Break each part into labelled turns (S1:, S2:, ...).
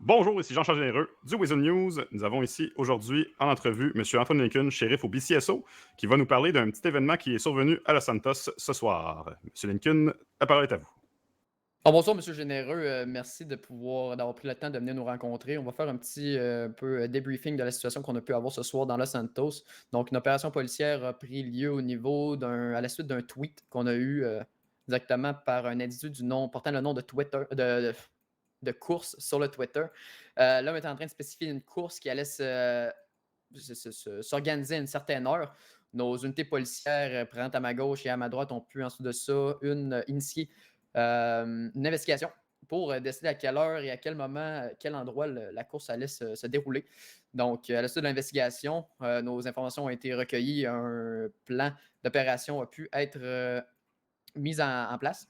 S1: Bonjour, ici Jean-Charles Généreux du Wizard News. Nous avons ici aujourd'hui en entrevue M. Antoine Lincoln, shérif au BCSO, qui va nous parler d'un petit événement qui est survenu à Los Santos ce soir. M. Lincoln, la parole est à vous.
S2: Bonsoir, Monsieur Généreux. Merci d'avoir pris le temps de venir nous rencontrer. On va faire un petit peu débriefing de la situation qu'on a pu avoir ce soir dans Los Santos. Donc, une opération policière a pris lieu à la suite d'un tweet qu'on a eu directement par un individu portant le nom de Twitter, de course sur le Twitter. L'homme était en train de spécifier une course qui allait s'organiser à une certaine heure. Nos unités policières présentes à ma gauche et à ma droite ont pu, ensuite de ça, initier une investigation pour décider à quelle heure et à quel moment, quel endroit la course allait se dérouler. Donc, à la suite de l'investigation, nos informations ont été recueillies. Un plan d'opération a pu être mis en place.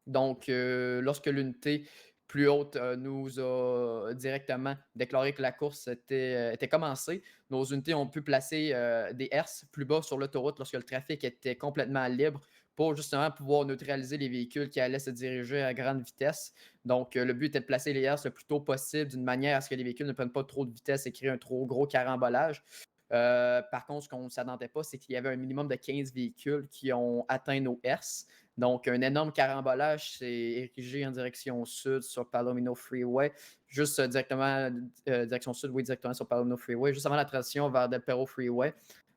S2: Donc, lorsque l'unité plus haute nous a directement déclaré que la course était commencée, nos unités ont pu placer des herses plus bas sur l'autoroute lorsque le trafic était complètement libre pour justement pouvoir neutraliser les véhicules qui allaient se diriger à grande vitesse. Donc, le but était de placer les herses le plus tôt possible d'une manière à ce que les véhicules ne prennent pas trop de vitesse et créent un trop gros carambolage. Par contre, ce qu'on ne s'attendait pas, c'est qu'il y avait un minimum de 15 véhicules qui ont atteint nos herses. Donc, un énorme carambolage s'est érigé en direction sud sur Palomino Freeway, juste directement, direction sud, oui, directement sur Palomino Freeway, juste avant la transition vers Del Perro Freeway.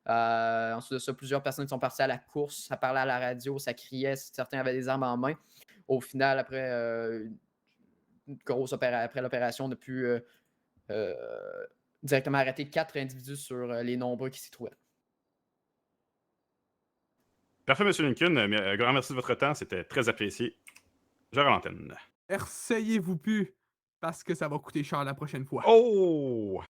S2: Ensuite de ça, plusieurs personnes sont parties à la course, ça parlait à la radio, ça criait, certains avaient des armes en main. Au final, après l'opération, on a pu euh, directement arrêter 4 individus sur les nombreux qui s'y trouvaient.
S1: Parfait, M. Lincoln. Un grand merci de votre temps. C'était très apprécié. Je rends l'antenne.
S3: Essayez-vous plus, parce que ça va coûter cher la prochaine fois.
S1: Oh!